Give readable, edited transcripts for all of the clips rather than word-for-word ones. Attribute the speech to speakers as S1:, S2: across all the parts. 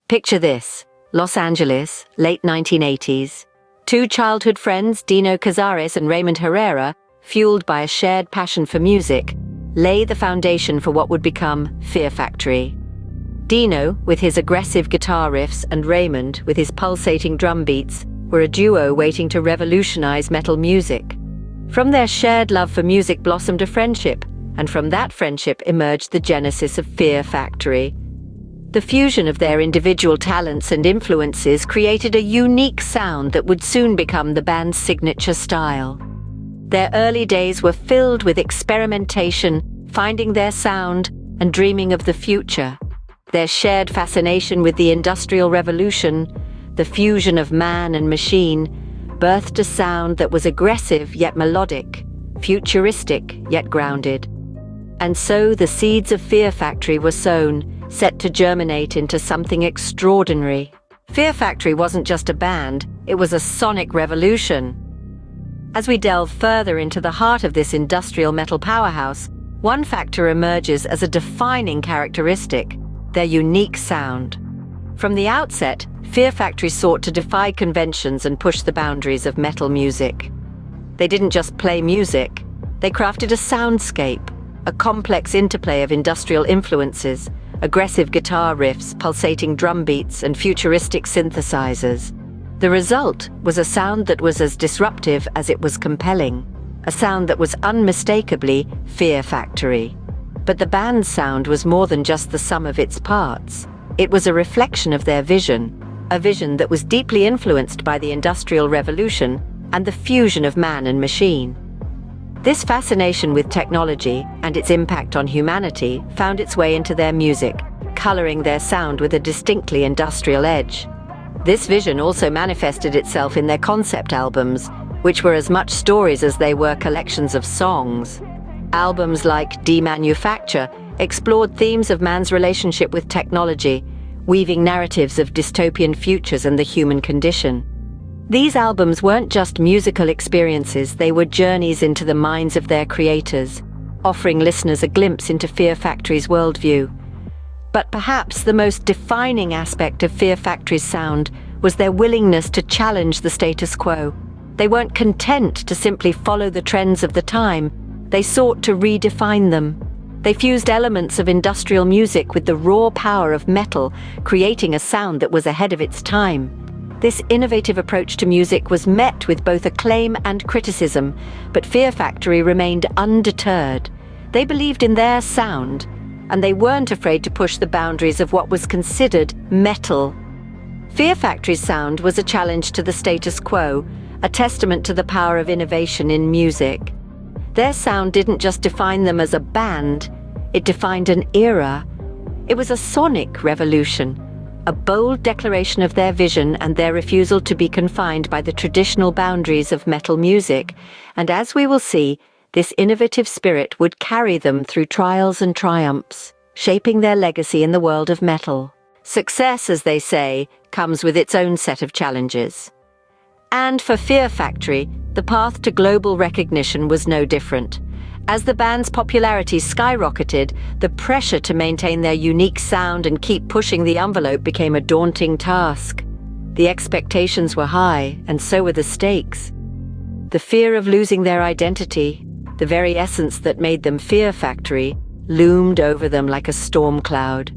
S1: Picture this: Los Angeles, late 1980s. Two childhood friends, Dino Cazares and Raymond Herrera, fueled by a shared passion for music, lay the foundation for what would become Fear Factory. Dino, with his aggressive guitar riffs, and Raymond, with his pulsating drum beats, were a duo waiting to revolutionize metal music. From their shared love for music blossomed a friendship, and from that friendship emerged the genesis of Fear Factory. The fusion of their individual talents and influences created a unique sound that would soon become the band's signature style. Their early days were filled with experimentation, finding their sound, and dreaming of the future. Their shared fascination with the Industrial Revolution, the fusion of man and machine, birthed a sound that was aggressive yet melodic, futuristic yet grounded. And so the seeds of Fear Factory were sown, set to germinate into something extraordinary. Fear Factory wasn't just a band, it was a sonic revolution. As we delve further into the heart of this industrial metal powerhouse, one factor emerges as a defining characteristic: their unique sound. From the outset, Fear Factory sought to defy conventions and push the boundaries of metal music. They didn't just play music, they crafted a soundscape, a complex interplay of industrial influences, aggressive guitar riffs, pulsating drum beats, and futuristic synthesizers. The result was a sound that was as disruptive as it was compelling, a sound that was unmistakably Fear Factory. But the band's sound was more than just the sum of its parts. It was a reflection of their vision, a vision that was deeply influenced by the Industrial Revolution and the fusion of man and machine. This fascination with technology and its impact on humanity found its way into their music, coloring their sound with a distinctly industrial edge. This vision also manifested itself in their concept albums, which were as much stories as they were collections of songs. Albums like Demanufacture explored themes of man's relationship with technology, weaving narratives of dystopian futures and the human condition. These albums weren't just musical experiences, they were journeys into the minds of their creators, offering listeners a glimpse into Fear Factory's worldview. But perhaps the most defining aspect of Fear Factory's sound was their willingness to challenge the status quo. They weren't content to simply follow the trends of the time, they sought to redefine them. They fused elements of industrial music with the raw power of metal, creating a sound that was ahead of its time. This innovative approach to music was met with both acclaim and criticism, but Fear Factory remained undeterred. They believed in their sound, and they weren't afraid to push the boundaries of what was considered metal. Fear Factory's sound was a challenge to the status quo, a testament to the power of innovation in music. Their sound didn't just define them as a band, it defined an era. It was a sonic revolution, a bold declaration of their vision and their refusal to be confined by the traditional boundaries of metal music. And as we will see, this innovative spirit would carry them through trials and triumphs, shaping their legacy in the world of metal. Success, as they say, comes with its own set of challenges. And for Fear Factory, the path to global recognition was no different. As the band's popularity skyrocketed, the pressure to maintain their unique sound and keep pushing the envelope became a daunting task. The expectations were high, and so were the stakes. The fear of losing their identity, the very essence that made them Fear Factory, loomed over them like a storm cloud.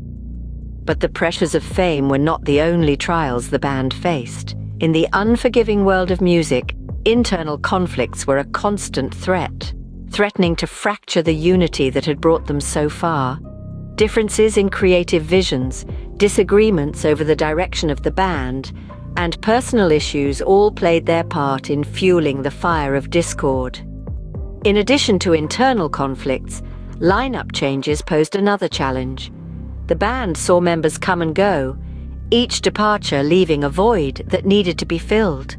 S1: But the pressures of fame were not the only trials the band faced. In the unforgiving world of music, internal conflicts were a constant threat, threatening to fracture the unity that had brought them so far. Differences in creative visions, disagreements over the direction of the band, and personal issues all played their part in fueling the fire of discord. In addition to internal conflicts, lineup changes posed another challenge. The band saw members come and go, each departure leaving a void that needed to be filled.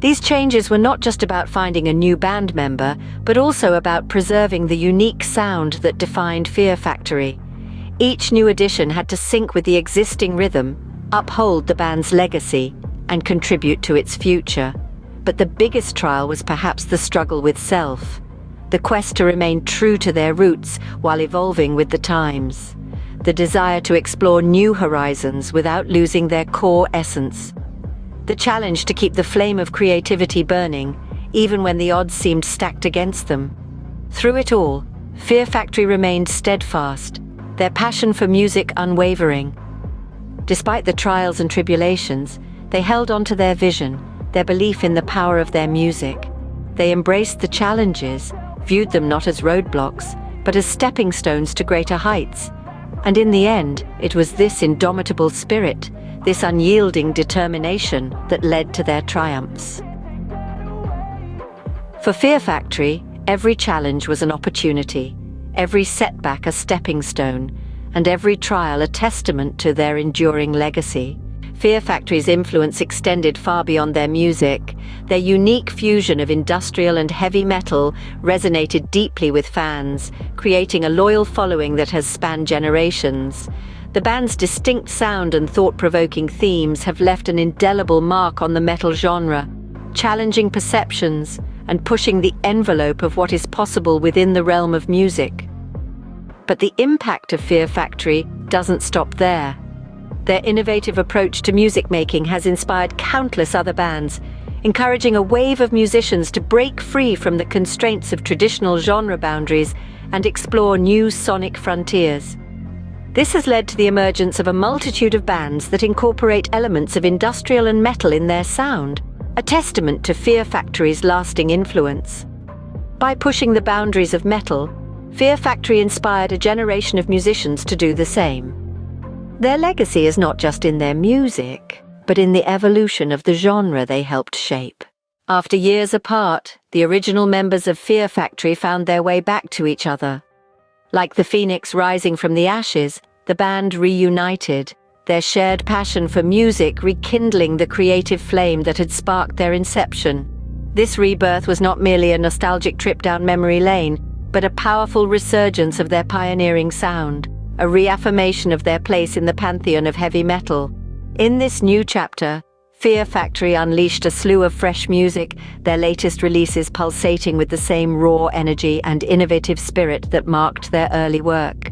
S1: These changes were not just about finding a new band member, but also about preserving the unique sound that defined Fear Factory. Each new addition had to sync with the existing rhythm, uphold the band's legacy, and contribute to its future. But the biggest trial was perhaps the struggle with self, the quest to remain true to their roots while evolving with the times. the desire to explore new horizons without losing their core essence. The challenge to keep the flame of creativity burning, even when the odds seemed stacked against them. Through it all, Fear Factory remained steadfast, their passion for music unwavering. Despite the trials and tribulations, they held on to their vision, their belief in the power of their music. They embraced the challenges, viewed them not as roadblocks, but as stepping stones to greater heights. And in the end, it was this indomitable spirit, this unyielding determination that led to their triumphs. For Fear Factory, every challenge was an opportunity, every setback a stepping stone, and every trial a testament to their enduring legacy. Fear Factory's influence extended far beyond their music. Their unique fusion of industrial and heavy metal resonated deeply with fans, creating a loyal following that has spanned generations. The band's distinct sound and thought-provoking themes have left an indelible mark on the metal genre, challenging perceptions and pushing the envelope of what is possible within the realm of music. But the impact of Fear Factory doesn't stop there. Their innovative approach to music making has inspired countless other bands, encouraging a wave of musicians to break free from the constraints of traditional genre boundaries and explore new sonic frontiers. This has led to the emergence of a multitude of bands that incorporate elements of industrial and metal in their sound, a testament to Fear Factory's lasting influence. By pushing the boundaries of metal, Fear Factory inspired a generation of musicians to do the same. Their legacy is not just in their music, but in the evolution of the genre they helped shape. After years apart, the original members of Fear Factory found their way back to each other. Like the phoenix rising from the ashes, the band reunited, their shared passion for music rekindling the creative flame that had sparked their inception. This rebirth was not merely a nostalgic trip down memory lane, but a powerful resurgence of their pioneering sound, a reaffirmation of their place in the pantheon of heavy metal. In this new chapter, Fear Factory unleashed a slew of fresh music, their latest releases pulsating with the same raw energy and innovative spirit that marked their early work.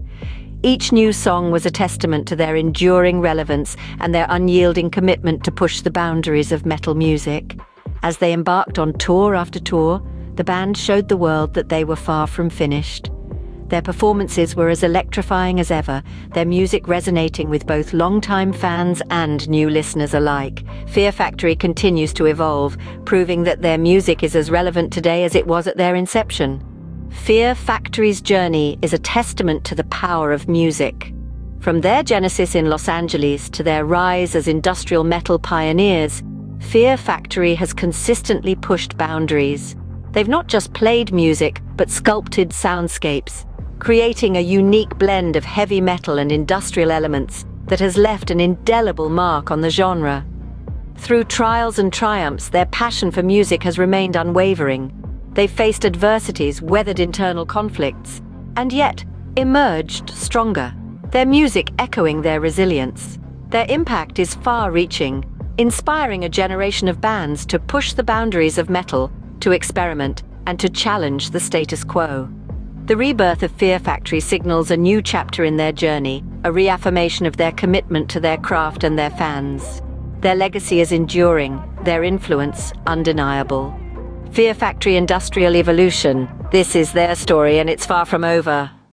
S1: Each new song was a testament to their enduring relevance and their unyielding commitment to push the boundaries of metal music. As they embarked on tour after tour, the band showed the world that they were far from finished. Their performances were as electrifying as ever, their music resonating with both longtime fans and new listeners alike. Fear Factory continues to evolve, proving that their music is as relevant today as it was at their inception. Fear Factory's journey is a testament to the power of music. From their genesis in Los Angeles to their rise as industrial metal pioneers, Fear Factory has consistently pushed boundaries. They've not just played music, but sculpted soundscapes, creating a unique blend of heavy metal and industrial elements that has left an indelible mark on the genre. Through trials and triumphs, their passion for music has remained unwavering. They've faced adversities, weathered internal conflicts, and yet emerged stronger, their music echoing their resilience. Their impact is far-reaching, inspiring a generation of bands to push the boundaries of metal, to experiment, and to challenge the status quo. The rebirth of Fear Factory signals a new chapter in their journey, a reaffirmation of their commitment to their craft and their fans. Their legacy is enduring, their influence undeniable. Fear Factory Industrial Evolution. This is their story and it's far from over.